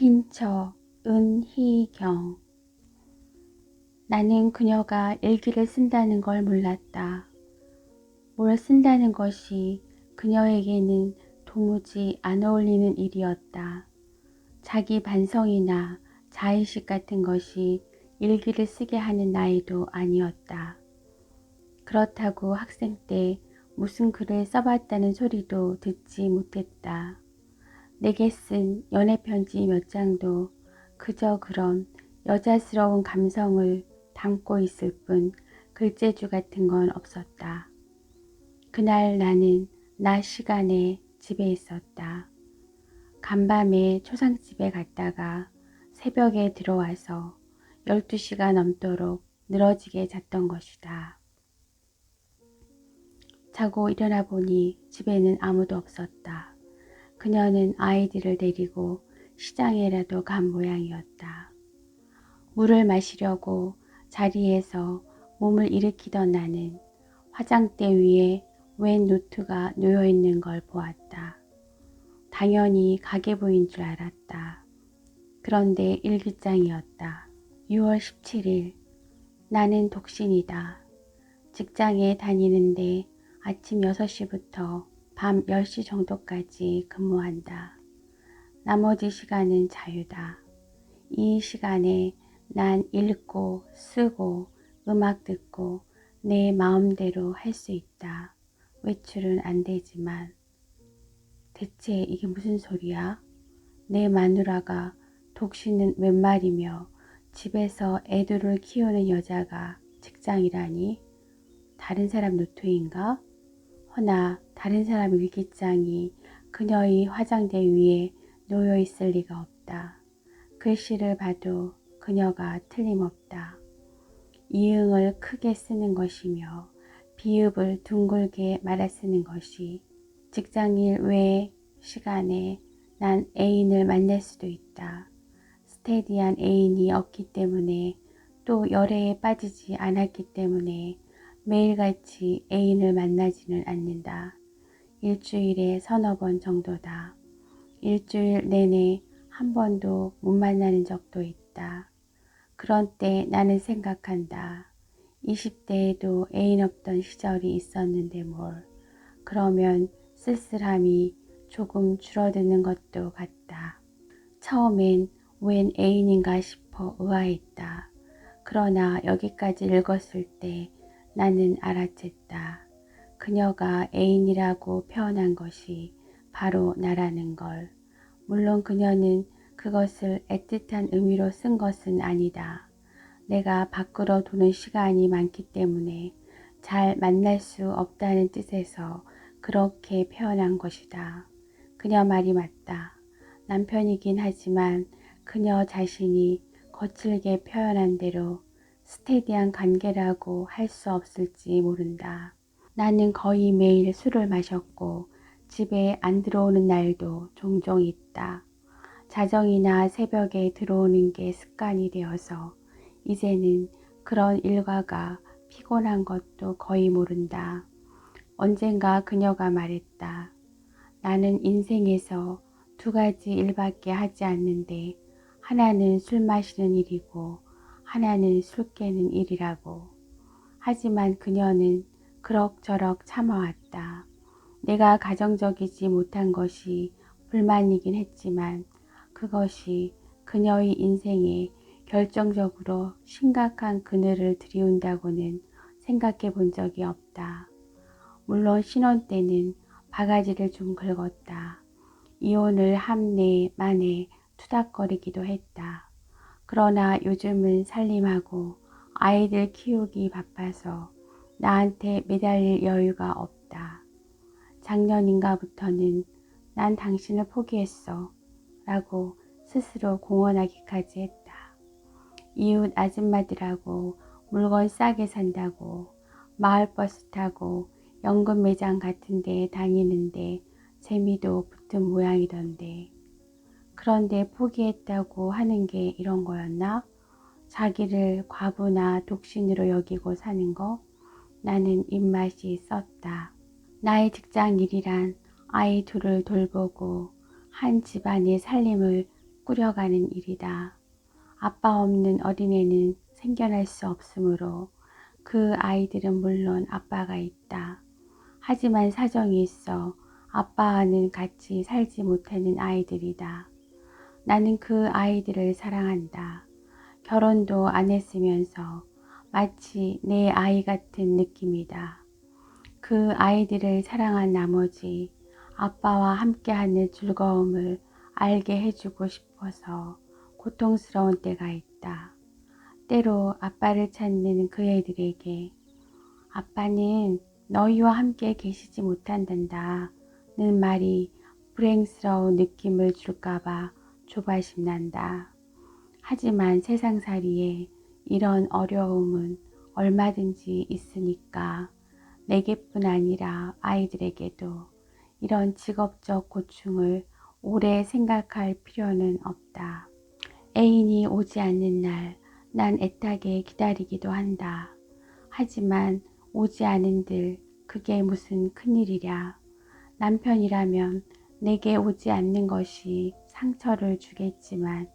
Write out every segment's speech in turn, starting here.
빈처 은희경. 나는 그녀가 일기를 쓴다는 걸 몰랐다. 뭘 쓴다는 것이 그녀에게는 도무지 안 어울리는 일이었다. 자기 반성이나 자의식 같은 것이 일기를 쓰게 하는 나이도 아니었다. 그렇다고 학생 때 무슨 글을 써봤다는 소리도 듣지 못했다. 내게 쓴 연애편지 몇 장도 그저 그런 여자스러운 감성을 담고 있을 뿐 글재주 같은 건 없었다. 그날 나는 낮 시간에 집에 있었다. 간밤에 초상집에 갔다가 새벽에 들어와서 12시가 넘도록 늘어지게 잤던 것이다. 자고 일어나 보니 집에는 아무도 없었다. 그녀는 아이들을 데리고 시장에라도 간 모양이었다. 물을 마시려고 자리에서 몸을 일으키던 나는 화장대 위에 웬 노트가 놓여있는 걸 보았다. 당연히 가계부인 줄 알았다. 그런데 일기장이었다. 6월 17일. 나는 독신이다. 직장에 다니는데 아침 6시부터 밤 10시 정도까지 근무한다. 나머지 시간은 자유다. 이 시간에 난 읽고 쓰고 음악 듣고 내 마음대로 할 수 있다. 외출은 안 되지만. 대체 이게 무슨 소리야? 내 마누라가 독신은 웬 말이며 집에서 애들을 키우는 여자가 직장이라니? 다른 사람 노트인가? 허나 다른 사람 일기장이 그녀의 화장대 위에 놓여 있을 리가 없다. 글씨를 봐도 그녀가 틀림없다. 이응을 크게 쓰는 것이며 비읍을 둥글게 말아 쓰는 것이. 직장일 외의 시간에 난 애인을 만날 수도 있다. 스테디한 애인이 없기 때문에 또 열애에 빠지지 않았기 때문에 매일같이 애인을 만나지는 않는다. 일주일에 서너 번 정도다. 일주일 내내 한 번도 못 만나는 적도 있다. 그런 때 나는 생각한다. 20대에도 애인 없던 시절이 있었는데 뭘. 그러면 쓸쓸함이 조금 줄어드는 것도 같다. 처음엔 웬 애인인가 싶어 의아했다. 그러나 여기까지 읽었을 때 나는 알아챘다. 그녀가 애인이라고 표현한 것이 바로 나라는 걸. 물론 그녀는 그것을 애틋한 의미로 쓴 것은 아니다. 내가 밖으로 도는 시간이 많기 때문에 잘 만날 수 없다는 뜻에서 그렇게 표현한 것이다. 그녀 말이 맞다. 남편이긴 하지만 그녀 자신이 거칠게 표현한 대로 스테디한 관계라고 할 수 없을지 모른다. 나는 거의 매일 술을 마셨고 집에 안 들어오는 날도 종종 있다. 자정이나 새벽에 들어오는 게 습관이 되어서 이제는 그런 일과가 피곤한 것도 거의 모른다. 언젠가 그녀가 말했다. 나는 인생에서 두 가지 일밖에 하지 않는데 하나는 술 마시는 일이고 하나는 술 깨는 일이라고. 하지만 그녀는 그럭저럭 참아왔다. 내가 가정적이지 못한 것이 불만이긴 했지만 그것이 그녀의 인생에 결정적으로 심각한 그늘을 들이운다고는 생각해 본 적이 없다. 물론 신혼 때는 바가지를 좀 긁었다. 이혼을 함내 만에 투닥거리기도 했다. 그러나 요즘은 살림하고 아이들 키우기 바빠서 나한테 매달릴 여유가 없다. 작년인가부터는 난 당신을 포기했어 라고 스스로 공언하기까지 했다. 이웃 아줌마들하고 물건 싸게 산다고 마을버스 타고 연금 매장 같은 데 다니는데 재미도 붙은 모양이던데. 그런데 포기했다고 하는 게 이런 거였나? 자기를 과부나 독신으로 여기고 사는 거? 나는 입맛이 썼다. 나의 직장 일이란 아이 둘을 돌보고 한 집안의 살림을 꾸려가는 일이다. 아빠 없는 어린애는 생겨날 수 없으므로 그 아이들은 물론 아빠가 있다. 하지만 사정이 있어 아빠와는 같이 살지 못하는 아이들이다. 나는 그 아이들을 사랑한다. 결혼도 안 했으면서 마치 내 아이 같은 느낌이다. 그 아이들을 사랑한 나머지 아빠와 함께하는 즐거움을 알게 해주고 싶어서 고통스러운 때가 있다. 때로 아빠를 찾는 그 애들에게 아빠는 너희와 함께 계시지 못한단다 는 말이 불행스러운 느낌을 줄까봐 조바심 난다. 하지만 세상살이에 이런 어려움은 얼마든지 있으니까 내게뿐 아니라 아이들에게도 이런 직업적 고충을 오래 생각할 필요는 없다. 애인이 오지 않는 날 난 애타게 기다리기도 한다. 하지만 오지 않은들 그게 무슨 큰일이랴. 남편이라면 내게 오지 않는 것이 상처를 주겠지만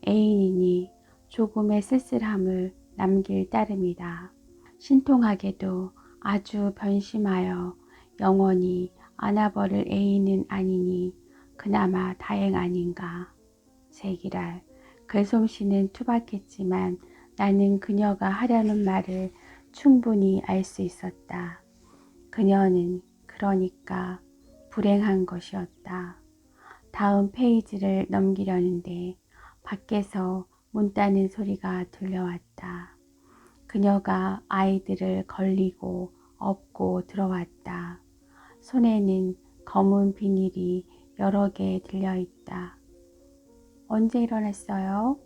애인이니 조금의 쓸쓸함을 남길 따름이다. 신통하게도 아주 변심하여 영원히 안아버릴 애인은 아니니 그나마 다행 아닌가. 제기랄 글솜씨는 투박했지만 나는 그녀가 하려는 말을 충분히 알 수 있었다. 그녀는 그러니까 불행한 것이었다. 다음 페이지를 넘기려는데 밖에서 문 따는 소리가 들려왔다. 그녀가 아이들을 걸리고 업고 들어왔다. 손에는 검은 비닐이 여러 개 들려있다. 언제 일어났어요?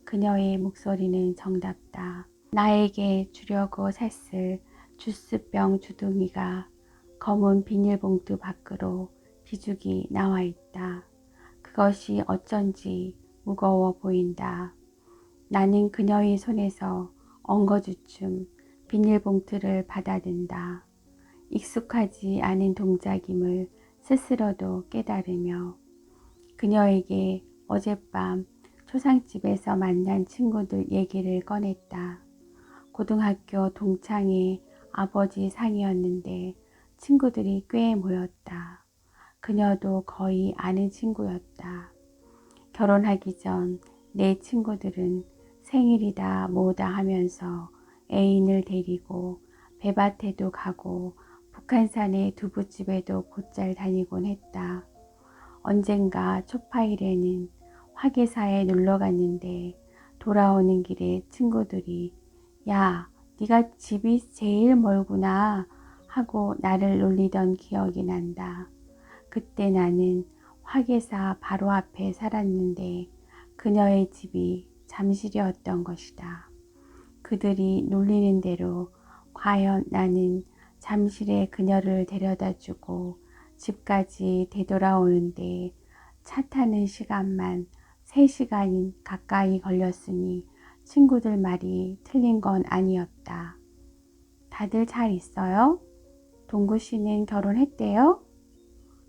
그녀의 목소리는 정답다. 나에게 주려고 샀을 주스병 주둥이가 검은 비닐봉투 밖으로 비죽이 나와 있다. 그것이 어쩐지 무거워 보인다. 나는 그녀의 손에서 엉거주춤 비닐봉투를 받아든다. 익숙하지 않은 동작임을 스스로도 깨달으며 그녀에게 어젯밤 초상집에서 만난 친구들 얘기를 꺼냈다. 고등학교 동창의 아버지 상이었는데 친구들이 꽤 모였다. 그녀도 거의 아는 친구였다. 결혼하기 전 내 친구들은 생일이다 뭐다 하면서 애인을 데리고 배밭에도 가고 북한산의 두부집에도 곧잘 다니곤 했다. 언젠가 초파일에는 화계사에 놀러 갔는데 돌아오는 길에 친구들이 야, 네가 집이 제일 멀구나 하고 나를 놀리던 기억이 난다. 그때 나는 화계사 바로 앞에 살았는데 그녀의 집이 잠실이었던 것이다. 그들이 놀리는 대로 과연 나는 잠실에 그녀를 데려다 주고 집까지 되돌아오는데 차 타는 시간만 3시간 가까이 걸렸으니 친구들 말이 틀린 건 아니었다. 다들 잘 있어요? 동구 씨는 결혼했대요?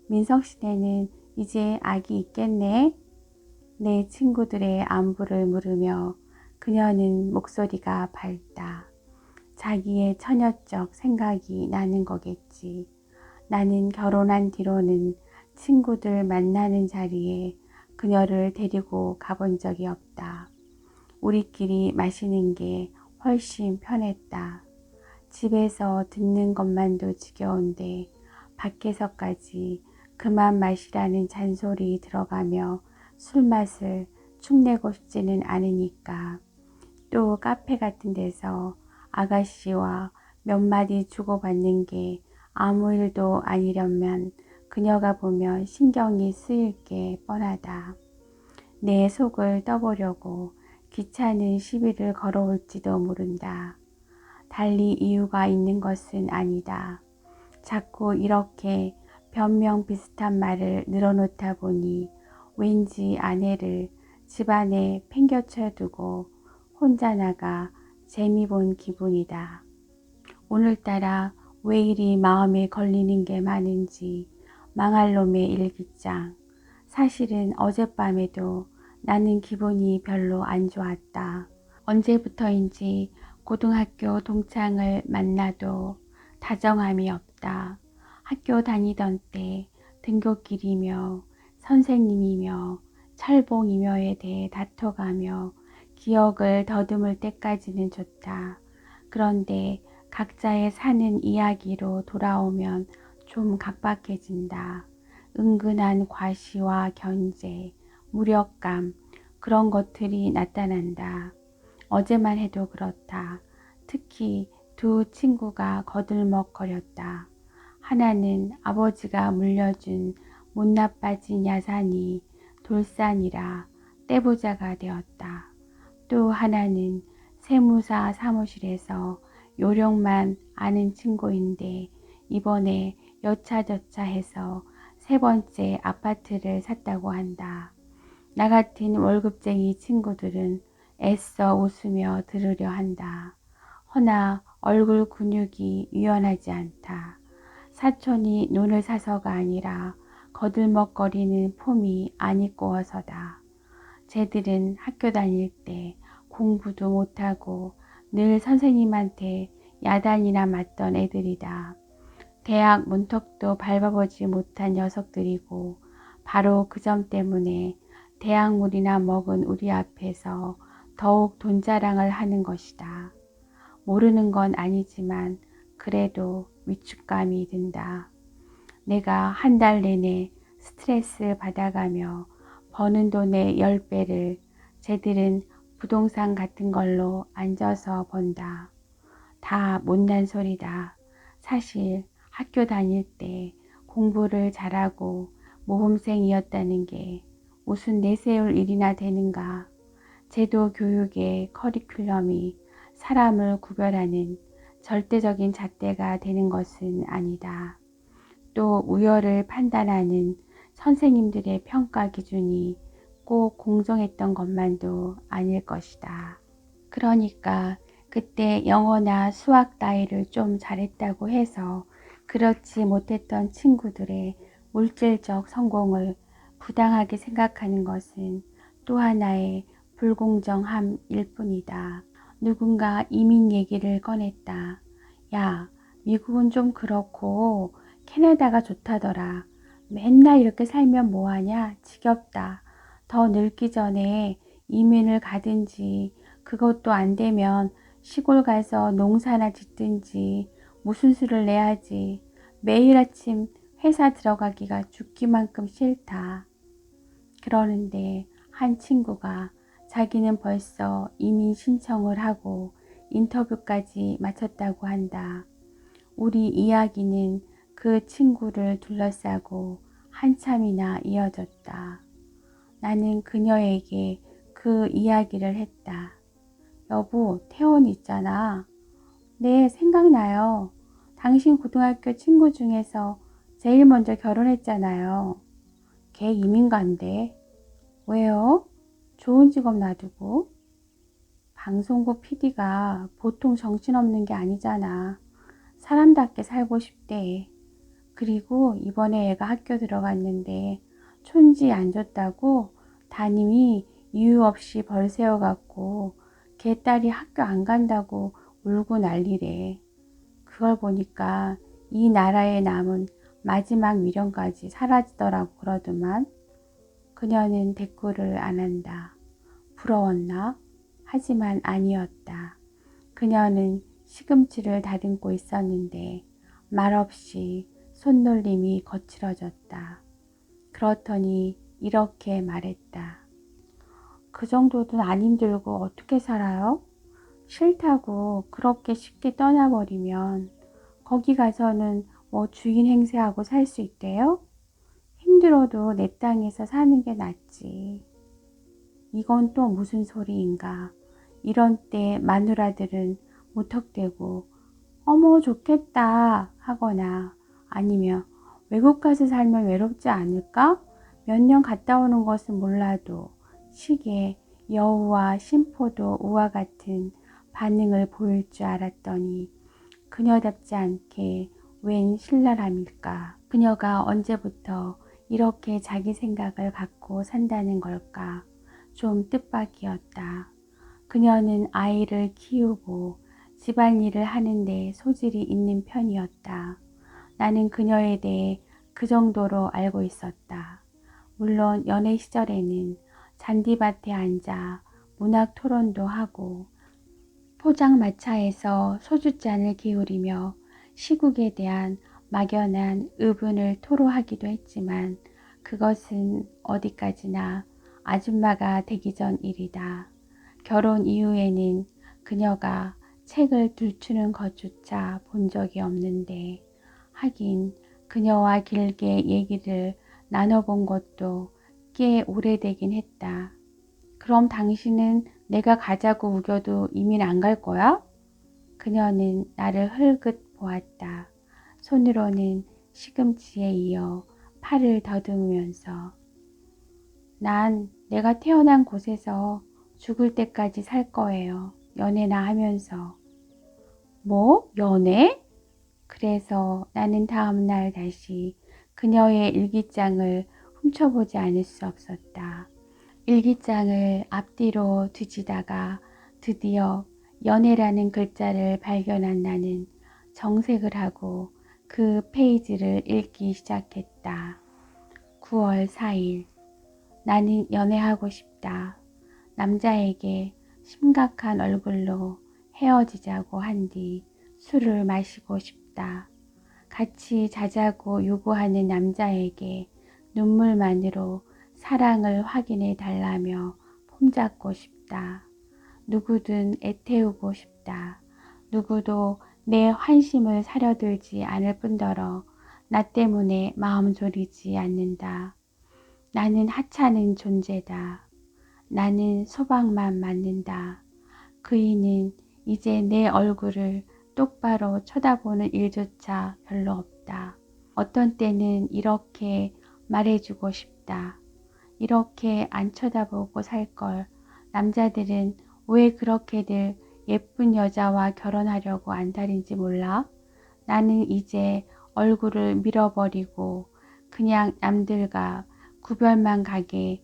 민석 씨네는 이제 아기 있겠네? 내 친구들의 안부를 물으며 그녀는 목소리가 밝다. 자기의 처녀적 생각이 나는 거겠지. 나는 결혼한 뒤로는 친구들 만나는 자리에 그녀를 데리고 가본 적이 없다. 우리끼리 마시는 게 훨씬 편했다. 집에서 듣는 것만도 지겨운데 밖에서까지 그만 마시라는 잔소리 들어가며 술맛을 축내고 싶지는 않으니까 또 카페 같은 데서 아가씨와 몇 마디 주고받는 게 아무 일도 아니려면 그녀가 보면 신경이 쓰일 게 뻔하다. 내 속을 떠보려고 귀찮은 시비를 걸어올지도 모른다. 달리 이유가 있는 것은 아니다. 자꾸 이렇게 변명 비슷한 말을 늘어놓다 보니 왠지 아내를 집안에 팽겨쳐두고 혼자 나가 재미 본 기분이다. 오늘따라 왜 이리 마음에 걸리는 게 많은지 망할 놈의 일기장. 사실은 어젯밤에도 나는 기분이 별로 안 좋았다. 언제부터인지 고등학교 동창을 만나도 다정함이 없다. 학교 다니던 때 등굣길이며 선생님이며 철봉이며에 대해 다퉈가며 기억을 더듬을 때까지는 좋다. 그런데 각자의 사는 이야기로 돌아오면 좀 각박해진다. 은근한 과시와 견제, 무력감, 그런 것들이 나타난다. 어제만 해도 그렇다. 특히 두 친구가 거들먹거렸다. 하나는 아버지가 물려준 못나빠진 야산이 돌산이라 떼부자가 되었다. 또 하나는 세무사 사무실에서 요령만 아는 친구인데 이번에 여차저차 해서 세 번째 아파트를 샀다고 한다. 나 같은 월급쟁이 친구들은 애써 웃으며 들으려 한다. 허나 얼굴 근육이 유연하지 않다. 사촌이 눈을 사서가 아니라 거들먹거리는 폼이 안 이꼬어서다. 쟤들은 학교 다닐 때 공부도 못하고 늘 선생님한테 야단이나 맞던 애들이다. 대학 문턱도 밟아보지 못한 녀석들이고 바로 그 점 때문에 대학물이나 먹은 우리 앞에서 더욱 돈 자랑을 하는 것이다. 모르는 건 아니지만 그래도 위축감이 든다. 내가 한 달 내내 스트레스 받아가며 버는 돈의 10배를 쟤들은 부동산 같은 걸로 앉아서 번다. 다 못난 소리다. 사실 학교 다닐 때 공부를 잘하고 모범생이었다는 게 무슨 내세울 일이나 되는가. 제도 교육의 커리큘럼이 사람을 구별하는 절대적인 잣대가 되는 것은 아니다. 또 우열을 판단하는 선생님들의 평가 기준이 꼭 공정했던 것만도 아닐 것이다. 그러니까 그때 영어나 수학 따위를 좀 잘했다고 해서 그렇지 못했던 친구들의 물질적 성공을 부당하게 생각하는 것은 또 하나의 불공정함일 뿐이다. 누군가 이민 얘기를 꺼냈다. 야, 미국은 좀 그렇고 캐나다가 좋다더라. 맨날 이렇게 살면 뭐하냐? 지겹다. 더 늙기 전에 이민을 가든지 그것도 안 되면 시골 가서 농사나 짓든지 무슨 수를 내야지. 매일 아침 회사 들어가기가 죽기만큼 싫다. 그러는데 한 친구가 자기는 벌써 이민 신청을 하고 인터뷰까지 마쳤다고 한다. 우리 이야기는 그 친구를 둘러싸고 한참이나 이어졌다. 나는 그녀에게 그 이야기를 했다. 여보, 태원 있잖아. 네, 생각나요. 당신 고등학교 친구 중에서 제일 먼저 결혼했잖아요. 걔 이민간데. 왜요? 좋은 직업 놔두고. 방송국 PD가 보통 정신없는 게 아니잖아. 사람답게 살고 싶대. 그리고 이번에 애가 학교 들어갔는데 촌지 안 줬다고 담임이 이유 없이 벌 세워갖고 걔 딸이 학교 안 간다고 울고 난리래. 그걸 보니까 이 나라에 남은 마지막 미련까지 사라지더라고 그러더만. 그녀는 대꾸를 안 한다. 부러웠나? 하지만 아니었다. 그녀는 시금치를 다듬고 있었는데 말없이 손놀림이 거칠어졌다. 그렇더니 이렇게 말했다. 그 정도는 안 힘들고 어떻게 살아요? 싫다고 그렇게 쉽게 떠나버리면 거기 가서는 뭐 주인 행세하고 살 수 있대요? 힘들어도 내 땅에서 사는 게 낫지. 이건 또 무슨 소리인가. 이런 때 마누라들은 무턱대고 어머 좋겠다 하거나 아니면 외국 가서 살면 외롭지 않을까? 몇 년 갔다 오는 것은 몰라도 시계, 여우와 심포도 우와 같은 반응을 보일 줄 알았더니 그녀답지 않게 웬 신랄함일까? 그녀가 언제부터 이렇게 자기 생각을 갖고 산다는 걸까? 좀 뜻밖이었다. 그녀는 아이를 키우고 집안일을 하는데 소질이 있는 편이었다. 나는 그녀에 대해 그 정도로 알고 있었다. 물론 연애 시절에는 잔디밭에 앉아 문학 토론도 하고 포장마차에서 소주잔을 기울이며 시국에 대한 막연한 의문을 토로하기도 했지만 그것은 어디까지나 아줌마가 되기 전 일이다. 결혼 이후에는 그녀가 책을 들추는 것조차 본 적이 없는데 하긴 그녀와 길게 얘기를 나눠본 것도 꽤 오래되긴 했다. 그럼 당신은 내가 가자고 우겨도 이민 안 갈 거야? 그녀는 나를 흘긋 보았다. 손으로는 시금치에 이어 팔을 더듬으면서 난 내가 태어난 곳에서 죽을 때까지 살 거예요. 연애나 하면서. 뭐? 연애? 그래서 나는 다음날 다시 그녀의 일기장을 훔쳐보지 않을 수 없었다. 일기장을 앞뒤로 뒤지다가 드디어 연애라는 글자를 발견한 나는 정색을 하고 그 페이지를 읽기 시작했다. 9월 4일. 나는 연애하고 싶다. 남자에게 심각한 얼굴로 헤어지자고 한 뒤 술을 마시고 싶다. 같이 자자고 요구하는 남자에게 눈물만으로 사랑을 확인해 달라며 폼잡고 싶다. 누구든 애태우고 싶다. 누구도 내 환심을 사려들지 않을 뿐더러 나 때문에 마음 졸이지 않는다. 나는 하찮은 존재다. 나는 소박만 맞는다. 그이는 이제 내 얼굴을 똑바로 쳐다보는 일조차 별로 없다. 어떤 때는 이렇게 말해주고 싶다. 이렇게 안 쳐다보고 살 걸 남자들은 왜 그렇게들 예쁜 여자와 결혼하려고 안달인지 몰라? 나는 이제 얼굴을 밀어버리고 그냥 남들과 구별만 가게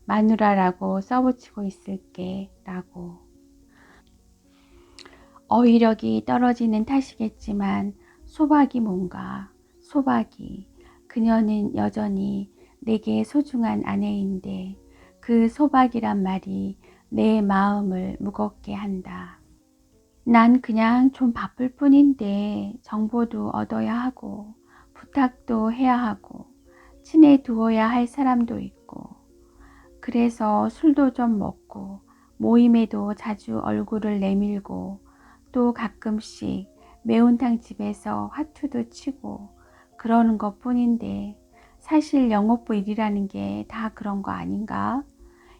마누라라고 써붙이고 있을게 라고. 어휘력이 떨어지는 탓이겠지만 소박이 뭔가 소박이 그녀는 여전히 내게 소중한 아내인데 그 소박이란 말이 내 마음을 무겁게 한다. 난 그냥 좀 바쁠 뿐인데 정보도 얻어야 하고 부탁도 해야 하고 친해 두어야 할 사람도 있고 그래서 술도 좀 먹고 모임에도 자주 얼굴을 내밀고 또 가끔씩 매운탕 집에서 화투도 치고 그러는 것 뿐인데 사실 영업부 일이라는 게 다 그런 거 아닌가?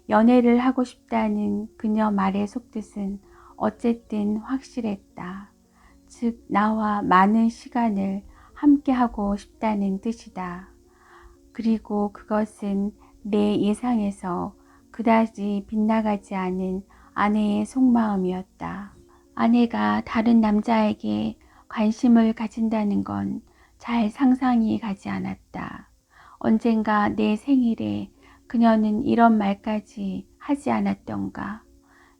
연애를 하고 싶다는 그녀 말의 속뜻은 어쨌든 확실했다. 즉 나와 많은 시간을 함께하고 싶다는 뜻이다. 그리고 그것은 내 예상에서 그다지 빗나가지 않은 아내의 속마음이었다. 아내가 다른 남자에게 관심을 가진다는 건 잘 상상이 가지 않았다. 언젠가 내 생일에 그녀는 이런 말까지 하지 않았던가.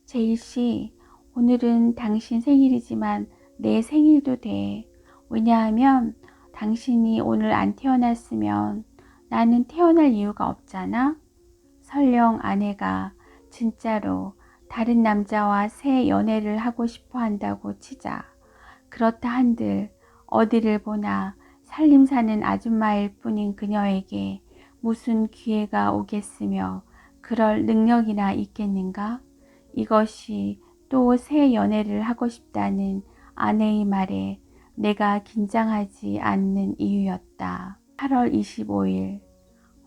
제일씨, 오늘은 당신 생일이지만 내 생일도 돼. 왜냐하면 당신이 오늘 안 태어났으면 나는 태어날 이유가 없잖아. 설령 아내가 진짜로 다른 남자와 새 연애를 하고 싶어 한다고 치자. 그렇다 한들 어디를 보나 살림사는 아줌마일 뿐인 그녀에게 무슨 기회가 오겠으며 그럴 능력이나 있겠는가? 이것이 또 새 연애를 하고 싶다는 아내의 말에 내가 긴장하지 않는 이유였다. 8월 25일.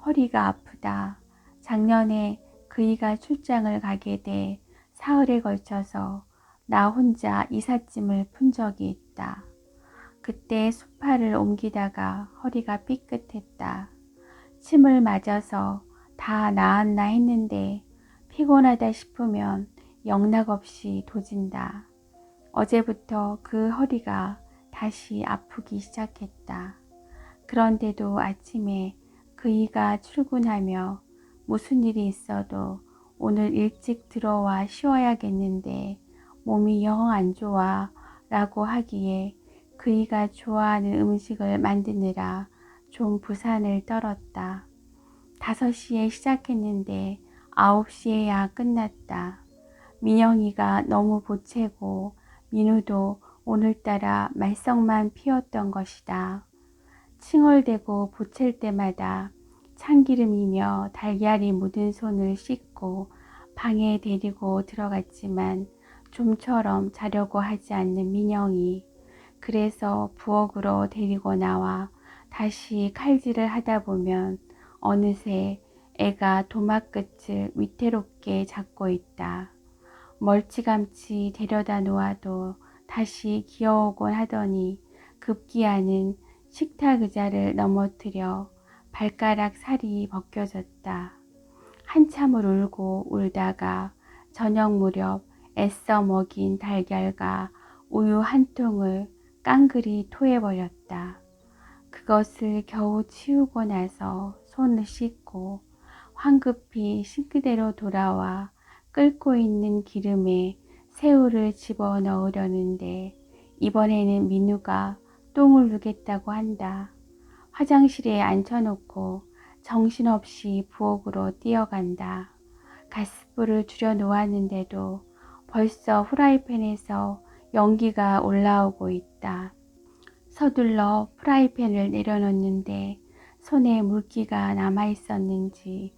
허리가 아프다. 작년에 그이가 출장을 가게 돼 사흘에 걸쳐서 나 혼자 이삿짐을 푼 적이 있다. 그때 소파를 옮기다가 허리가 삐끗했다. 침을 맞아서 다 나았나 했는데 피곤하다 싶으면 영락없이 도진다. 어제부터 그 허리가 다시 아프기 시작했다. 그런데도 아침에 그이가 출근하며 무슨 일이 있어도 오늘 일찍 들어와 쉬어야겠는데 몸이 영 안 좋아 라고 하기에 그이가 좋아하는 음식을 만드느라 좀 부산을 떨었다. 5시에 시작했는데 9시에야 끝났다. 민영이가 너무 보채고 민우도 오늘따라 말썽만 피웠던 것이다. 칭얼대고 보챌 때마다 참기름이며 달걀이 묻은 손을 씻고 방에 데리고 들어갔지만 좀처럼 자려고 하지 않는 민영이. 그래서 부엌으로 데리고 나와 다시 칼질을 하다 보면 어느새 애가 도막 끝을 위태롭게 잡고 있다. 멀찌감치 데려다 놓아도 다시 기어오곤 하더니 급기야는 식탁 의자를 넘어뜨려 발가락 살이 벗겨졌다. 한참을 울고 울다가 저녁 무렵 애써 먹인 달걀과 우유 한 통을 깡그리 토해버렸다. 그것을 겨우 치우고 나서 손을 씻고 황급히 싱크대로 돌아와 끓고 있는 기름에 새우를 집어 넣으려는데 이번에는 민우가 똥을 누겠다고 한다. 화장실에 앉혀놓고 정신없이 부엌으로 뛰어간다. 가스불을 줄여 놓았는데도 벌써 후라이팬에서 연기가 올라오고 있다. 서둘러 프라이팬을 내려놓는데 손에 물기가 남아있었는지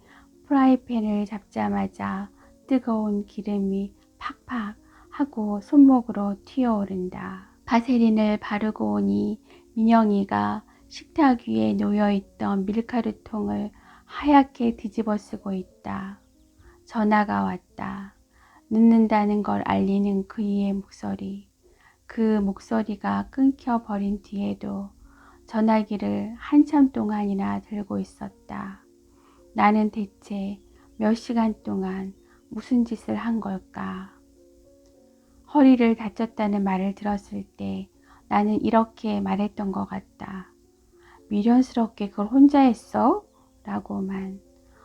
프라이팬을 잡자마자 뜨거운 기름이 팍팍 하고 손목으로 튀어오른다. 바세린을 바르고 오니 민영이가 식탁 위에 놓여있던 밀가루통을 하얗게 뒤집어 쓰고 있다. 전화가 왔다. 늦는다는 걸 알리는 그이의 목소리. 그 목소리가 끊겨버린 뒤에도 전화기를 한참 동안이나 들고 있었다. 나는 대체 몇 시간 동안 무슨 짓을 한 걸까? 허리를 다쳤다는 말을 들었을 때 나는 이렇게 말했던 것 같다. 미련스럽게 그걸 혼자 했어? 라고만.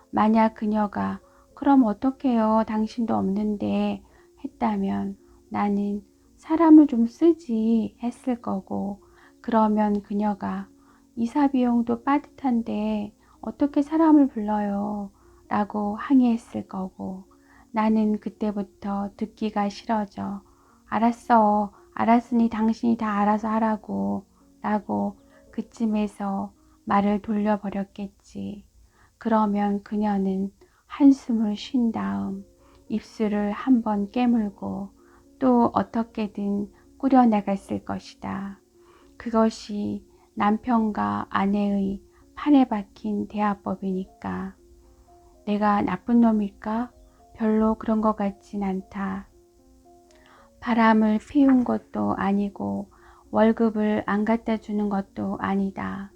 만약 그녀가 그럼 어떡해요? 당신도 없는데 했다면 나는 사람을 좀 쓰지 했을 거고, 그러면 그녀가 이사 비용도 빠듯한데 어떻게 사람을 불러요? 라고 항의했을 거고, 나는 그때부터 듣기가 싫어져 알았어, 알았으니 당신이 다 알아서 하라고 라고 그쯤에서 말을 돌려버렸겠지. 그러면 그녀는 한숨을 쉰 다음 입술을 한번 깨물고 또 어떻게든 꾸려나갔을 것이다. 그것이 남편과 아내의 판에 박힌 대화법이니까. 내가 나쁜 놈일까? 별로 그런 것 같진 않다. 바람을 피운 것도 아니고 월급을 안 갖다 주는 것도 아니다.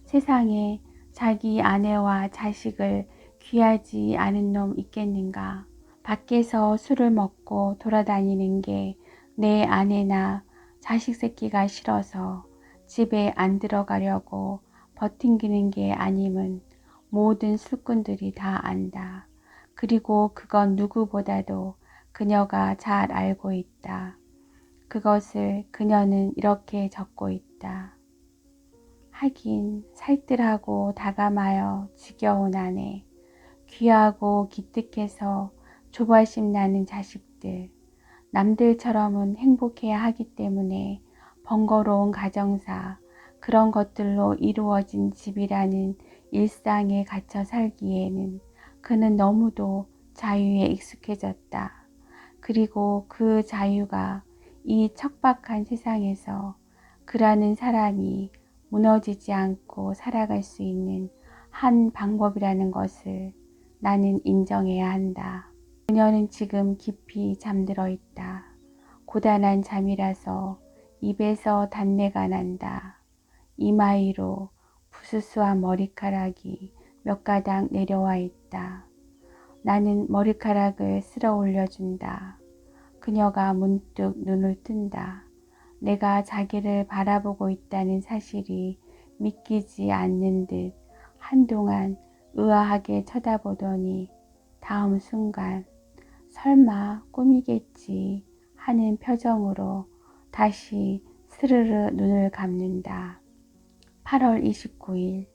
세상에 자기 아내와 자식을 귀하지 않은 놈 있겠는가? 밖에서 술을 먹고 돌아다니는 게 내 아내나 자식 새끼가 싫어서 집에 안 들어가려고 버팅기는 게 아님은 모든 술꾼들이 다 안다. 그리고 그건 누구보다도 그녀가 잘 알고 있다. 그것을 그녀는 이렇게 적고 있다. 하긴 살뜰하고 다감하여 지겨운 아내, 귀하고 기특해서 조바심 나는 자식들, 남들처럼은 행복해야 하기 때문에 번거로운 가정사, 그런 것들로 이루어진 집이라는 일상에 갇혀 살기에는 그는 너무도 자유에 익숙해졌다. 그리고 그 자유가 이 척박한 세상에서 그라는 사람이 무너지지 않고 살아갈 수 있는 한 방법이라는 것을 나는 인정해야 한다. 그녀는 지금 깊이 잠들어 있다. 고단한 잠이라서 입에서 단내가 난다. 이마 위로 부스스한 머리카락이 몇 가닥 내려와 있다. 나는 머리카락을 쓸어 올려준다. 그녀가 문득 눈을 뜬다. 내가 자기를 바라보고 있다는 사실이 믿기지 않는 듯 한동안 의아하게 쳐다보더니 다음 순간 설마 꿈이겠지 하는 표정으로 다시 스르르 눈을 감는다. 8월 29일.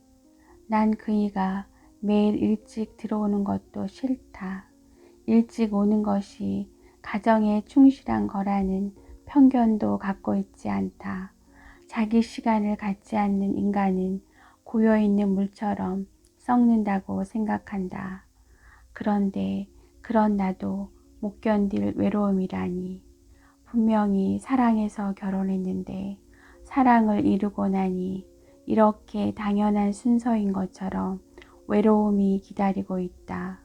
난 그이가 매일 일찍 들어오는 것도 싫다. 일찍 오는 것이 가정에 충실한 거라는 편견도 갖고 있지 않다. 자기 시간을 갖지 않는 인간은 고여있는 물처럼 썩는다고 생각한다. 그런데 그런 나도 못 견딜 외로움이라니. 분명히 사랑해서 결혼했는데 사랑을 이루고 나니 이렇게 당연한 순서인 것처럼 외로움이 기다리고 있다.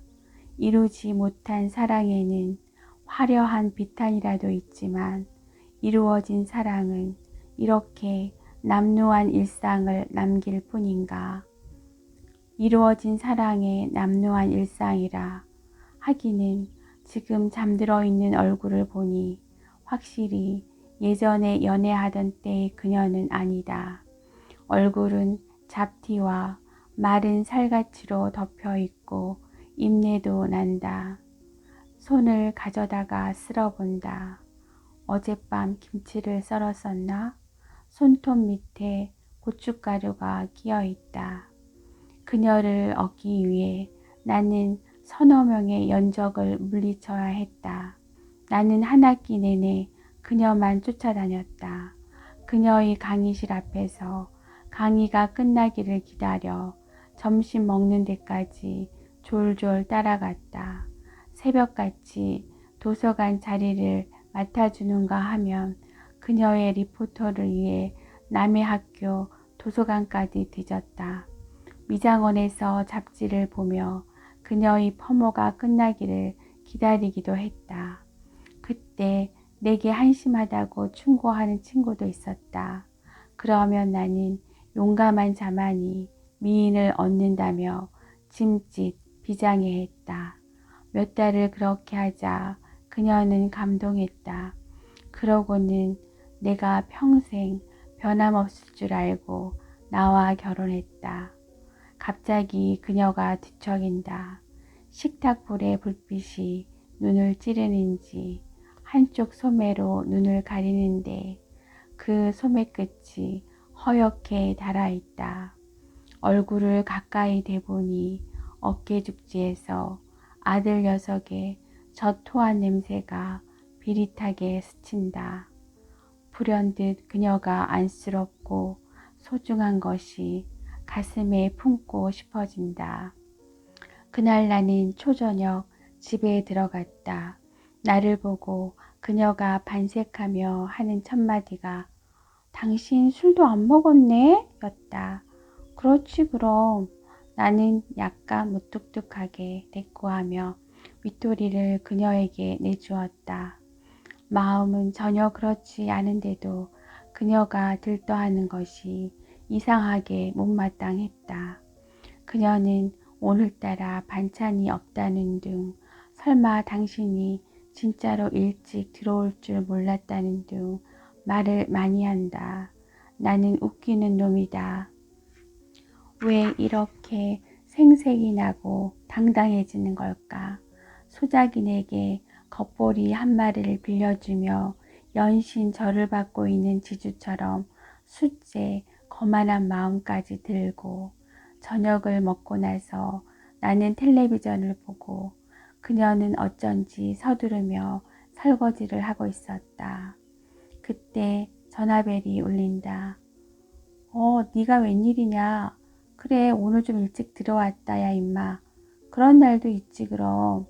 이루지 못한 사랑에는 화려한 비탄이라도 있지만 이루어진 사랑은 이렇게 남루한 일상을 남길 뿐인가. 이루어진 사랑의 남루한 일상이라 하기는 지금 잠들어 있는 얼굴을 보니 확실히 예전에 연애하던 때의 그녀는 아니다. 얼굴은 잡티와 마른 살갗으로 덮여 있고 입내도 난다. 손을 가져다가 쓸어본다. 어젯밤 김치를 썰었었나? 손톱 밑에 고춧가루가 끼어 있다. 그녀를 얻기 위해 나는 서너 명의 연적을 물리쳐야 했다. 나는 한 학기 내내 그녀만 쫓아다녔다. 그녀의 강의실 앞에서 강의가 끝나기를 기다려 점심 먹는 데까지 졸졸 따라갔다. 새벽같이 도서관 자리를 맡아주는가 하면 그녀의 리포터를 위해 남의 학교 도서관까지 뒤졌다. 미장원에서 잡지를 보며 그녀의 퍼모가 끝나기를 기다리기도 했다. 그때 내게 한심하다고 충고하는 친구도 있었다. 그러면 나는 용감한 자만이 미인을 얻는다며 짐짓 비장해했다. 몇 달을 그렇게 하자 그녀는 감동했다. 그러고는 내가 평생 변함없을 줄 알고 나와 결혼했다. 갑자기 그녀가 뒤척인다. 식탁불의 불빛이 눈을 찌르는지 한쪽 소매로 눈을 가리는데 그 소매 끝이 허옇게 달아있다. 얼굴을 가까이 대보니 어깨죽지에서 아들 녀석의 젖토한 냄새가 비릿하게 스친다. 불현듯 그녀가 안쓰럽고 소중한 것이 가슴에 품고 싶어진다. 그날 나는 초저녁 집에 들어갔다. 나를 보고 그녀가 반색하며 하는 첫마디가 당신 술도 안 먹었네? 였다. 그렇지 그럼. 나는 약간 무뚝뚝하게 대꾸하며 윗도리를 그녀에게 내주었다. 마음은 전혀 그렇지 않은데도 그녀가 들떠하는 것이 이상하게 못마땅했다. 그녀는 오늘따라 반찬이 없다는 등 설마 당신이 진짜로 일찍 들어올 줄 몰랐다는 등 말을 많이 한다. 나는 웃기는 놈이다. 왜 이렇게 생색이 나고 당당해지는 걸까? 소작인에게 겉보리 한 마리를 빌려주며 연신 절을 받고 있는 지주처럼 숫제 거만한 마음까지 들고 저녁을 먹고 나서 나는 텔레비전을 보고 그녀는 어쩐지 서두르며 설거지를 하고 있었다. 그때 전화벨이 울린다. 네가 웬일이냐? 그래 오늘 좀 일찍 들어왔다 야 임마. 그런 날도 있지 그럼.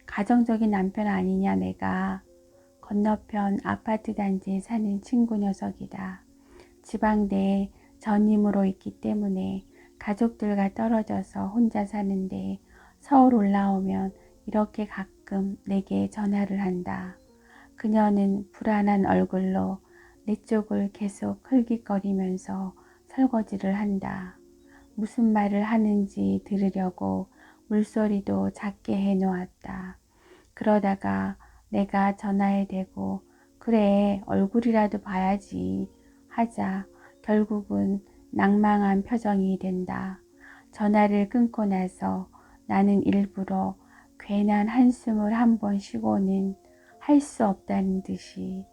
가정적인 남편 아니냐 내가. 건너편 아파트 단지에 사는 친구 녀석이다. 지방대에 전임으로 있기 때문에 가족들과 떨어져서 혼자 사는데 서울 올라오면 이렇게 가끔 내게 전화를 한다. 그녀는 불안한 얼굴로 내 쪽을 계속 흘깃거리면서 설거지를 한다. 무슨 말을 하는지 들으려고 물소리도 작게 해놓았다. 그러다가 내가 전화에 대고 그래 얼굴이라도 봐야지 하자 결국은 낭망한 표정이 된다. 전화를 끊고 나서 나는 일부러 괜한 한숨을 한 번 쉬고는 할 수 없다는 듯이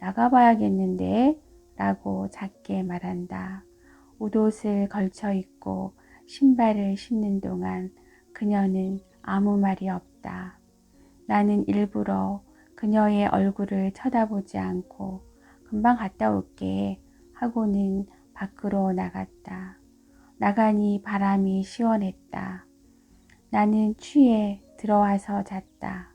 나가봐야겠는데 라고 작게 말한다. 웃옷을 걸쳐 입고 신발을 신는 동안 그녀는 아무 말이 없다. 나는 일부러 그녀의 얼굴을 쳐다보지 않고 금방 갔다 올게 하고는 밖으로 나갔다. 나가니 바람이 시원했다. 나는 취해 들어와서 잤다.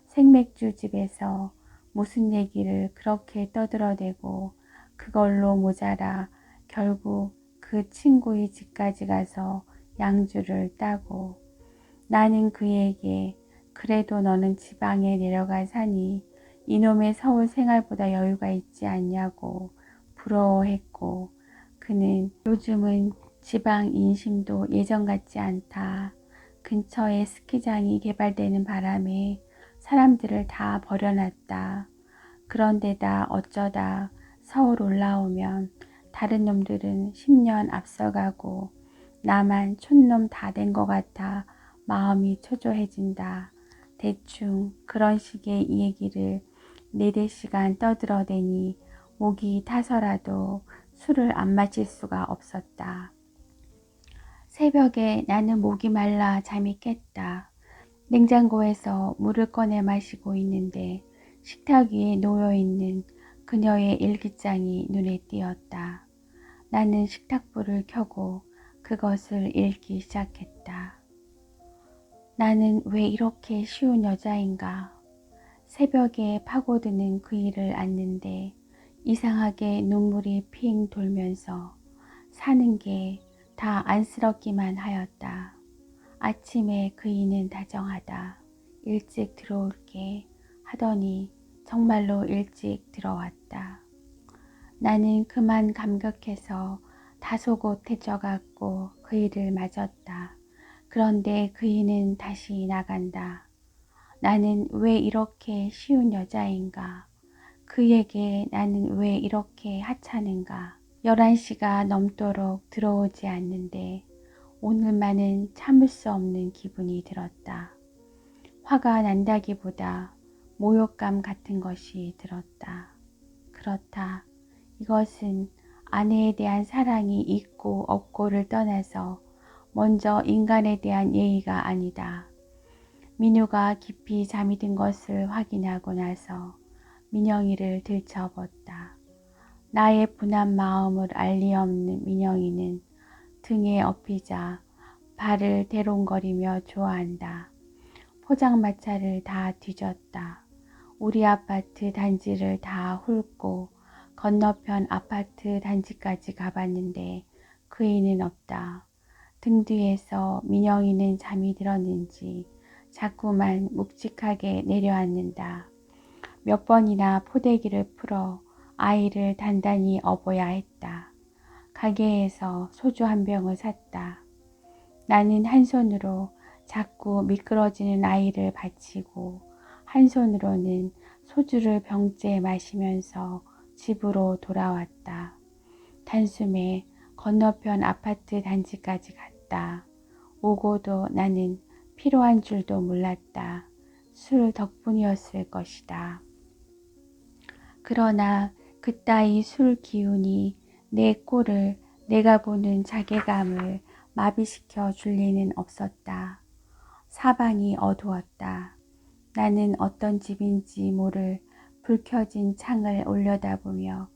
생맥주 집에서 무슨 얘기를 그렇게 떠들어대고 그걸로 모자라 결국 그 친구의 집까지 가서 양주를 따고 나는 그에게 그래도 너는 지방에 내려가 사니 이놈의 서울 생활보다 여유가 있지 않냐고 부러워했고 그는 요즘은 지방 인심도 예전 같지 않다. 근처에 스키장이 개발되는 바람에 사람들을 다 버려놨다. 그런데다 어쩌다 서울 올라오면 다른 놈들은 10년 앞서가고 나만 촌놈 다 된 것 같아 마음이 초조해진다. 대충 그런 식의 얘기를 4-4시간 떠들어대니 목이 타서라도 술을 안 마실 수가 없었다. 새벽에 나는 목이 말라 잠이 깼다. 냉장고에서 물을 꺼내 마시고 있는데 식탁 위에 놓여있는 그녀의 일기장이 눈에 띄었다. 나는 식탁불을 켜고 그것을 읽기 시작했다. 나는 왜 이렇게 쉬운 여자인가? 새벽에 파고드는 그 일을 안는데 이상하게 눈물이 핑 돌면서 사는 게 다 안쓰럽기만 하였다. 아침에 그이는 다정하다. 일찍 들어올게 하더니 정말로 일찍 들어왔다. 나는 그만 감격해서 다소곳 해져갖고 그이를 맞았다. 그런데 그이는 다시 나간다. 나는 왜 이렇게 쉬운 여자인가? 그에게 나는 왜 이렇게 하찮은가? 11시가 넘도록 들어오지 않는데 오늘만은 참을 수 없는 기분이 들었다. 화가 난다기보다 모욕감 같은 것이 들었다. 그렇다. 이것은 아내에 대한 사랑이 있고 없고를 떠나서 먼저 인간에 대한 예의가 아니다. 민우가 깊이 잠이 든 것을 확인하고 나서 민영이를 들춰봤다. 나의 분한 마음을 알 리 없는 민영이는 등에 업히자 발을 대롱거리며 좋아한다. 포장마차를 다 뒤졌다. 우리 아파트 단지를 다 훑고 건너편 아파트 단지까지 가봤는데 그이는 없다. 등 뒤에서 민영이는 잠이 들었는지 자꾸만 묵직하게 내려앉는다. 몇 번이나 포대기를 풀어 아이를 단단히 업어야 했다. 가게에서 소주 한 병을 샀다. 나는 한 손으로 자꾸 미끄러지는 아이를 받치고 한 손으로는 소주를 병째 마시면서 집으로 돌아왔다. 단숨에 건너편 아파트 단지까지 갔다. 오고도 나는 피로한 줄도 몰랐다. 술 덕분이었을 것이다. 그러나 그따위 술 기운이 내 꼴을 내가 보는 자괴감을 마비시켜 줄 리는 없었다. 사방이 어두웠다. 나는 어떤 집인지 모를 불 켜진 창을 올려다보며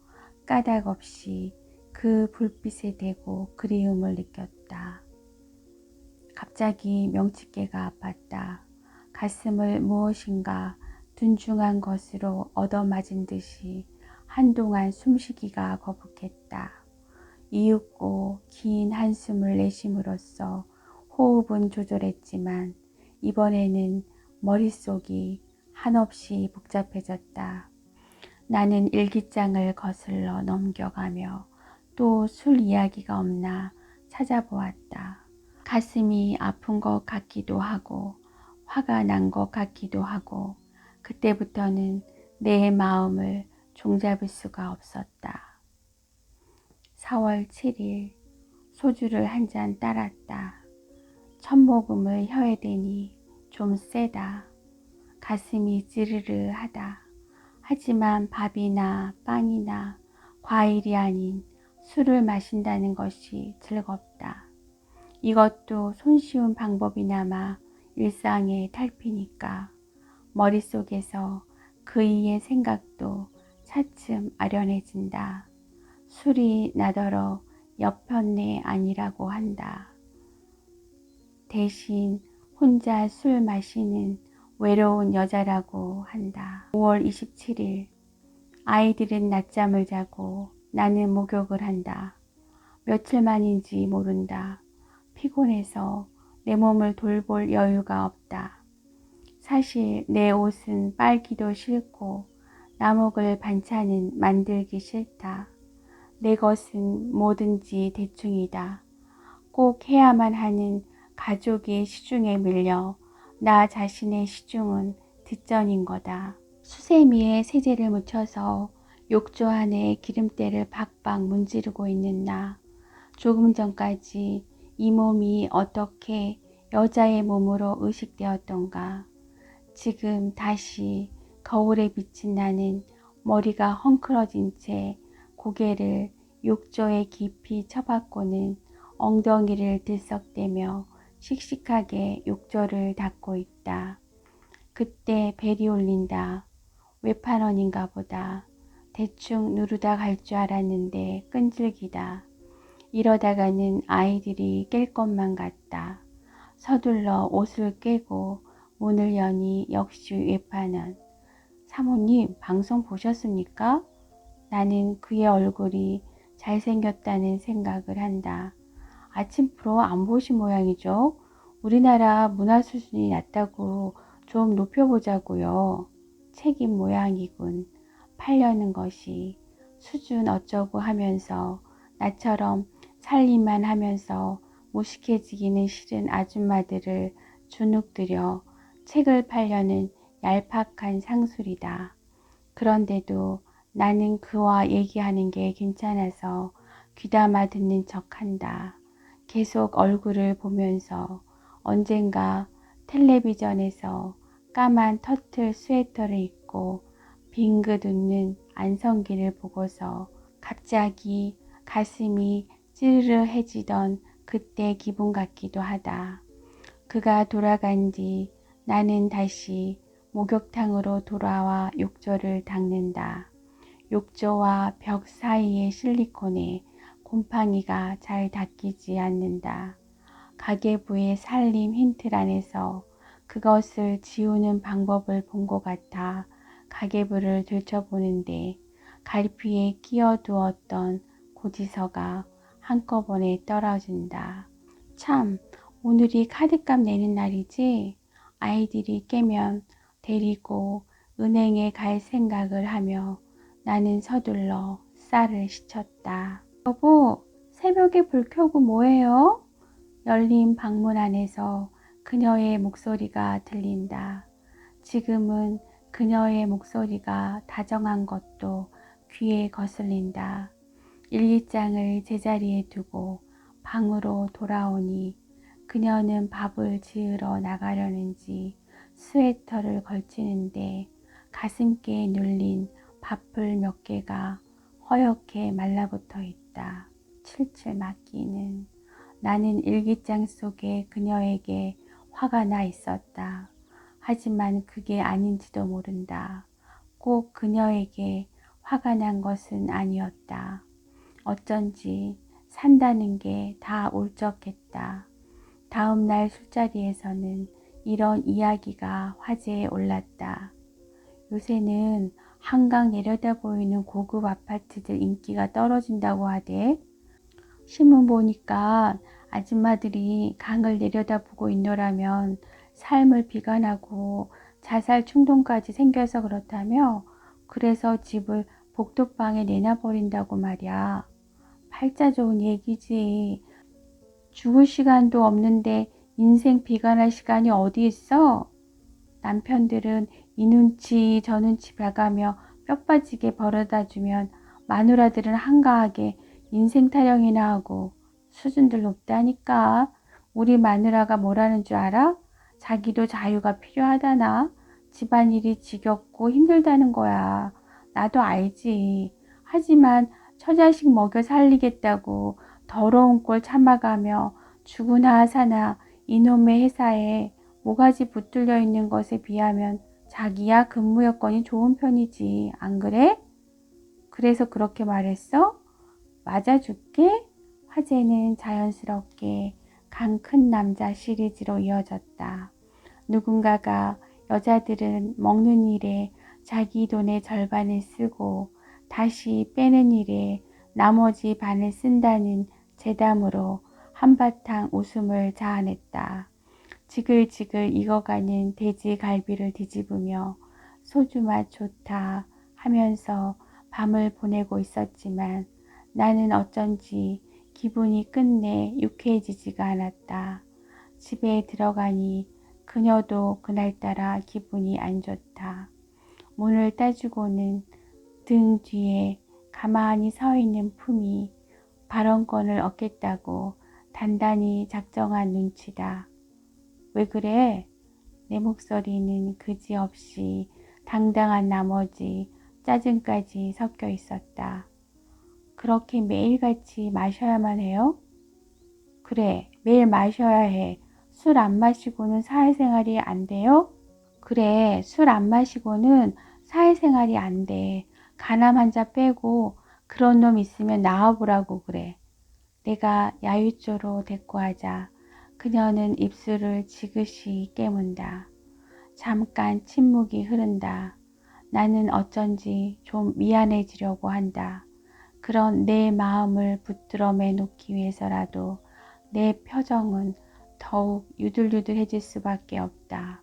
까닭없이 그 불빛에 대고 그리움을 느꼈다. 갑자기 명치께가 아팠다. 가슴을 무엇인가 둔중한 것으로 얻어맞은 듯이 한동안 숨쉬기가 거북했다. 이윽고 긴 한숨을 내쉼으로써 호흡은 조절했지만 이번에는 머릿속이 한없이 복잡해졌다. 나는 일기장을 거슬러 넘겨가며 또 술 이야기가 없나 찾아보았다. 가슴이 아픈 것 같기도 하고 화가 난 것 같기도 하고 그때부터는 내 마음을 종잡을 수가 없었다. 4월 7일 소주를 한 잔 따랐다. 첫 모금을 혀에 대니 좀 세다. 가슴이 찌르르 하다. 하지만 밥이나 빵이나 과일이 아닌 술을 마신다는 것이 즐겁다. 이것도 손쉬운 방법이나마 일상의 탈피니까 머릿속에서 그이의 생각도 차츰 아련해진다. 술이 나더러 여편네 아니라고 한다. 대신 혼자 술 마시는 외로운 여자라고 한다. 5월 27일 아이들은 낮잠을 자고 나는 목욕을 한다. 며칠 만인지 모른다. 피곤해서 내 몸을 돌볼 여유가 없다. 사실 내 옷은 빨기도 싫고 나목을 반찬은 만들기 싫다. 내 것은 뭐든지 대충이다. 꼭 해야만 하는 가족의 시중에 밀려 나 자신의 시중은 뒷전인 거다. 수세미에 세제를 묻혀서 욕조 안에 기름때를 박박 문지르고 있는 나. 조금 전까지 이 몸이 어떻게 여자의 몸으로 의식되었던가. 지금 다시 거울에 비친 나는 머리가 헝클어진 채 고개를 욕조에 깊이 쳐박고는 엉덩이를 들썩대며 씩씩하게 욕조를 닦고 있다. 그때 벨이 울린다. 외판원인가 보다. 대충 누르다 갈 줄 알았는데 끈질기다. 이러다가는 아이들이 깰 것만 같다. 서둘러 옷을 깨고 문을 여니 역시 외판원. 사모님, 방송 보셨습니까? 나는 그의 얼굴이 잘생겼다는 생각을 한다. 아침 프로 안 보신 모양이죠? 우리나라 문화 수준이 낮다고 좀 높여보자고요. 책임 모양이군. 팔려는 것이 수준 어쩌고 하면서 나처럼 살림만 하면서 무식해지기는 싫은 아줌마들을 주눅들여 책을 팔려는 얄팍한 상술이다. 그런데도 나는 그와 얘기하는 게 괜찮아서 귀담아 듣는 척한다. 계속 얼굴을 보면서 언젠가 텔레비전에서 까만 터틀 스웨터를 입고 빙긋 웃는 안성기를 보고서 갑자기 가슴이 찌르르해지던 그때 기분 같기도 하다. 그가 돌아간 뒤 나는 다시 목욕탕으로 돌아와 욕조를 닦는다. 욕조와 벽 사이의 실리콘에 곰팡이가 잘 닦이지 않는다. 가계부의 살림 힌트란에서 그것을 지우는 방법을 본 것 같아 가계부를 들춰보는데 갈피에 끼워두었던 고지서가 한꺼번에 떨어진다. 참, 오늘이 카드값 내는 날이지? 아이들이 깨면 데리고 은행에 갈 생각을 하며 나는 서둘러 쌀을 씻었다. 여보, 새벽에 불 켜고 뭐해요? 열린 방문 안에서 그녀의 목소리가 들린다. 지금은 그녀의 목소리가 다정한 것도 귀에 거슬린다. 일기장을 제자리에 두고 방으로 돌아오니 그녀는 밥을 지으러 나가려는지 스웨터를 걸치는데 가슴께에 눌린 밥풀 몇 개가 허옇게 말라붙어 있다. 칠칠 막히는. 나는 일기장 속에 그녀에게 화가 나 있었다. 하지만 그게 아닌지도 모른다. 꼭 그녀에게 화가 난 것은 아니었다. 어쩐지 산다는 게 다 울적했다. 다음 날 술자리에서는 이런 이야기가 화제에 올랐다. 요새는 한강 내려다 보이는 고급 아파트들 인기가 떨어진다고 하대. 신문 보니까 아줌마들이 강을 내려다보고 있노라면 삶을 비관하고 자살 충동까지 생겨서 그렇다며. 그래서 집을 복도방에 내놔버린다고 말이야. 팔자 좋은 얘기지. 죽을 시간도 없는데 인생 비관할 시간이 어디 있어? 남편들은 이 눈치 저 눈치 봐가며 뼈 빠지게 벌어다주면 마누라들은 한가하게 인생 타령이나 하고. 수준들 높다니까. 우리 마누라가 뭐라는 줄 알아? 자기도 자유가 필요하다나? 집안일이 지겹고 힘들다는 거야. 나도 알지. 하지만 처자식 먹여 살리겠다고 더러운 꼴 참아가며 죽으나 사나 이놈의 회사에 모가지 붙들려 있는 것에 비하면 자기야 근무 여건이 좋은 편이지. 안 그래? 그래서 그렇게 말했어? 맞아줄게? 화제는 자연스럽게 강 큰 남자 시리즈로 이어졌다. 누군가가 여자들은 먹는 일에 자기 돈의 절반을 쓰고 다시 빼는 일에 나머지 반을 쓴다는 재담으로 한바탕 웃음을 자아냈다. 지글지글 익어가는 돼지 갈비를 뒤집으며 소주 맛 좋다 하면서 밤을 보내고 있었지만 나는 어쩐지 기분이 끝내 유쾌해지지가 않았다. 집에 들어가니 그녀도 그날따라 기분이 안 좋다. 문을 따주고는 등 뒤에 가만히 서 있는 품이 발언권을 얻겠다고 단단히 작정한 눈치다. 왜 그래? 내 목소리는 그지없이 당당한 나머지 짜증까지 섞여 있었다. 그렇게 매일같이 마셔야만 해요? 그래, 매일 마셔야 해. 술 안 마시고는 사회생활이 안 돼요? 그래, 술 안 마시고는 사회생활이 안 돼. 간암 환자 빼고 그런 놈 있으면 나와보라고 그래. 내가 야유조로 대꾸하자 그녀는 입술을 지그시 깨문다. 잠깐 침묵이 흐른다. 나는 어쩐지 좀 미안해지려고 한다. 그런 내 마음을 붙들어매 놓기 위해서라도 내 표정은 더욱 유들유들해질 수밖에 없다.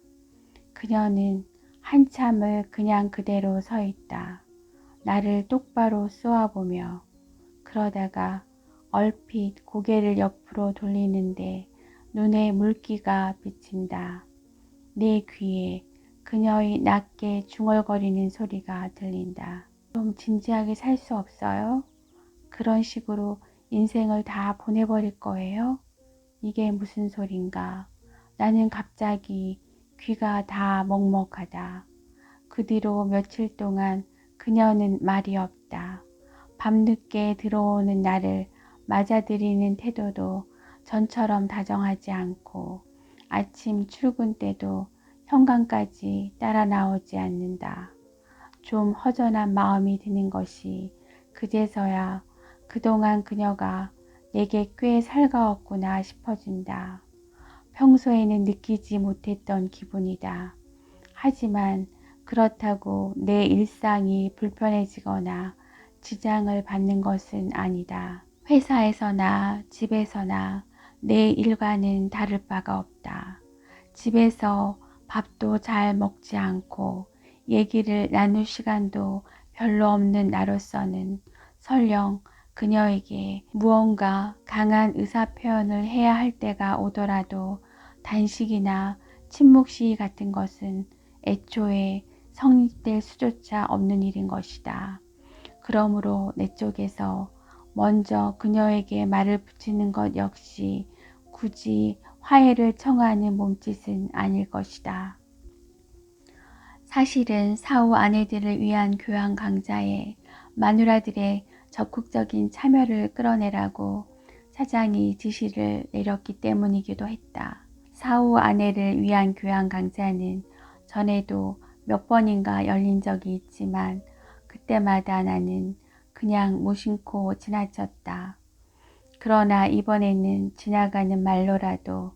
그녀는 한참을 그냥 그대로 서 있다. 나를 똑바로 쏘아보며 그러다가 얼핏 고개를 옆으로 돌리는데 눈에 물기가 비친다. 내 귀에 그녀의 낮게 중얼거리는 소리가 들린다. 좀 진지하게 살 수 없어요? 그런 식으로 인생을 다 보내버릴 거예요? 이게 무슨 소린가? 나는 갑자기 귀가 다 먹먹하다. 그 뒤로 며칠 동안 그녀는 말이 없다. 밤늦게 들어오는 나를 맞아들이는 태도도 전처럼 다정하지 않고 아침 출근 때도 현관까지 따라 나오지 않는다. 좀 허전한 마음이 드는 것이 그제서야 그동안 그녀가 내게 꽤 살가웠구나 싶어진다. 평소에는 느끼지 못했던 기분이다. 하지만 그렇다고 내 일상이 불편해지거나 지장을 받는 것은 아니다. 회사에서나 집에서나 내 일과는 다를 바가 없다. 집에서 밥도 잘 먹지 않고 얘기를 나눌 시간도 별로 없는 나로서는 설령 그녀에게 무언가 강한 의사표현을 해야 할 때가 오더라도 단식이나 침묵 시위 같은 것은 애초에 성립될 수조차 없는 일인 것이다. 그러므로 내 쪽에서 먼저 그녀에게 말을 붙이는 것 역시 굳이 화해를 청하는 몸짓은 아닐 것이다. 사실은 사후 아내들을 위한 교양 강좌에 마누라들의 적극적인 참여를 끌어내라고 사장이 지시를 내렸기 때문이기도 했다. 사후 아내를 위한 교양 강좌는 전에도 몇 번인가 열린 적이 있지만 그때마다 나는 그냥 무심코 지나쳤다. 그러나 이번에는 지나가는 말로라도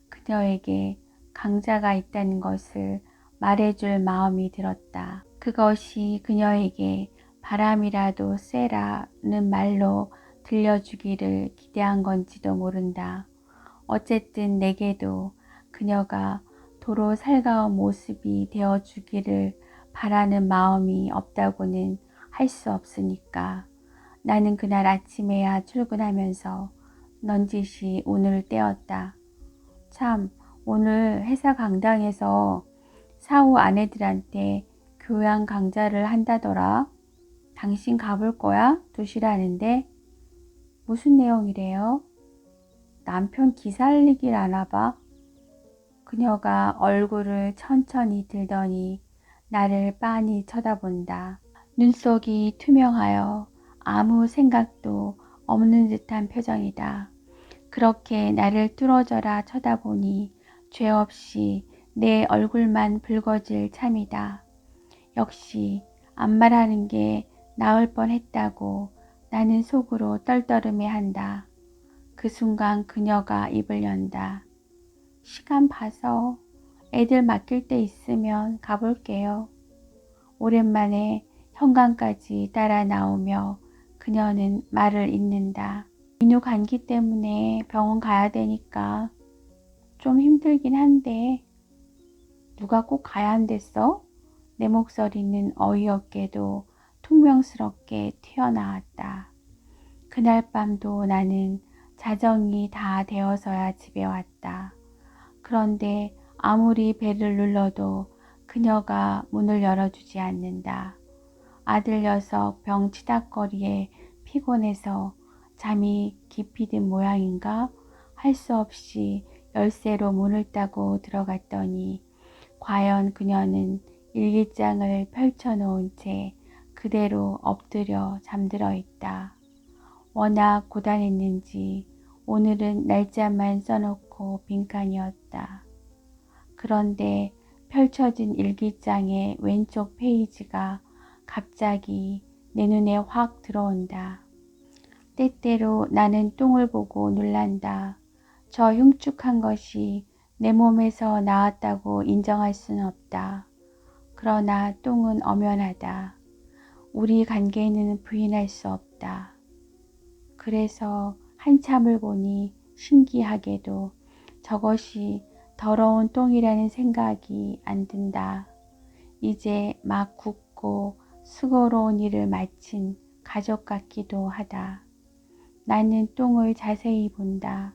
그녀에게 강자가 있다는 것을 말해줄 마음이 들었다. 그것이 그녀에게 바람이라도 쐬라는 말로 들려주기를 기대한 건지도 모른다. 어쨌든 내게도 그녀가 도로 살가운 모습이 되어주기를 바라는 마음이 없다고는 할 수 없으니까. 나는 그날 아침에야 출근하면서 넌지시 운을 떼었다. 참, 오늘 회사 강당에서 사후 아내들한테 교양 강좌를 한다더라. 당신 가볼 거야? 2시라는데. 무슨 내용이래요? 남편 기살리길 아나 봐. 그녀가 얼굴을 천천히 들더니 나를 빤히 쳐다본다. 눈속이 투명하여 아무 생각도 없는 듯한 표정이다. 그렇게 나를 뚫어져라 쳐다보니 죄 없이 내 얼굴만 붉어질 참이다. 역시 안 말하는 게 나을 뻔했다고 나는 속으로 떨떠름해한다. 그 순간 그녀가 입을 연다. 시간 봐서 애들 맡길 데 있으면 가볼게요. 오랜만에 현관까지 따라 나오며 그녀는 말을 잇는다. 민우 감기 때문에 병원 가야 되니까 좀 힘들긴 한데 누가 꼭 가야 한댔어? 내 목소리는 어이없게도 퉁명스럽게 튀어나왔다. 그날 밤도 나는 자정이 다 되어서야 집에 왔다. 그런데 아무리 배를 눌러도 그녀가 문을 열어주지 않는다. 아들 녀석 병 치닥거리에 피곤해서 잠이 깊이 든 모양인가? 할 수 없이 열쇠로 문을 따고 들어갔더니 과연 그녀는 일기장을 펼쳐놓은 채 그대로 엎드려 잠들어 있다. 워낙 고단했는지 오늘은 날짜만 써놓고 빈칸이었다. 그런데 펼쳐진 일기장의 왼쪽 페이지가 갑자기 내 눈에 확 들어온다. 때때로 나는 똥을 보고 놀란다. 저 흉측한 것이 내 몸에서 나왔다고 인정할 수는 없다. 그러나 똥은 엄연하다. 우리 관계는 부인할 수 없다. 그래서 한참을 보니 신기하게도 저것이 더러운 똥이라는 생각이 안 든다. 이제 막 굳고 수고로운 일을 마친 가족 같기도 하다. 나는 똥을 자세히 본다.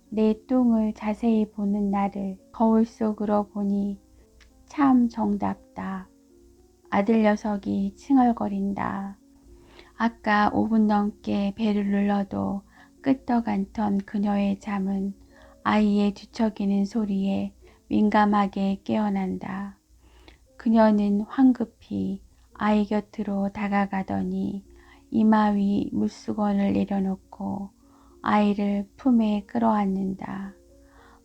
내 똥을 자세히 보는 나를 거울 속으로 보니 참 정답다. 아들 녀석이 칭얼거린다. 아까 5분 넘게 배를 눌러도 끄떡 않던 그녀의 잠은 아이의 뒤척이는 소리에 민감하게 깨어난다. 그녀는 황급히 아이 곁으로 다가가더니 이마 위 물수건을 내려놓고 아이를 품에 끌어안는다.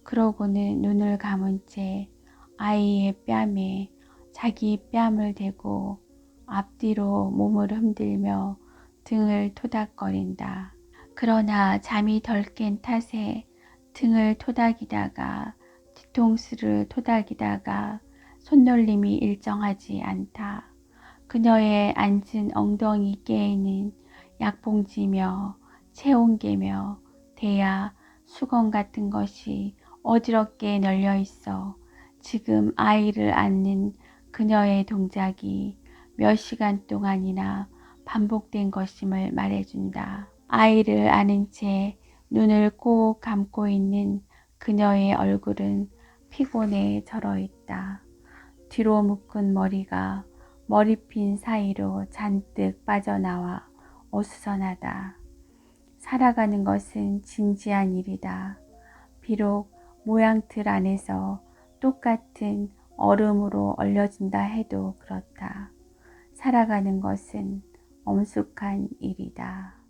그러고는 눈을 감은 채 아이의 뺨에 자기 뺨을 대고 앞뒤로 몸을 흔들며 등을 토닥거린다. 그러나 잠이 덜 깬 탓에 등을 토닥이다가 뒤통수를 토닥이다가 손놀림이 일정하지 않다. 그녀의 앉은 엉덩이 깨에는 약봉지며 체온계며 대야 수건 같은 것이 어지럽게 널려 있어 지금 아이를 안는 그녀의 동작이 몇 시간 동안이나 반복된 것임을 말해준다. 아이를 안은 채 눈을 꼭 감고 있는 그녀의 얼굴은 피곤에 절어 있다. 뒤로 묶은 머리가 머리핀 사이로 잔뜩 빠져나와 어수선하다. 살아가는 것은 진지한 일이다. 비록 모양틀 안에서 똑같은 얼음으로 얼려진다 해도 그렇다. 살아가는 것은 엄숙한 일이다.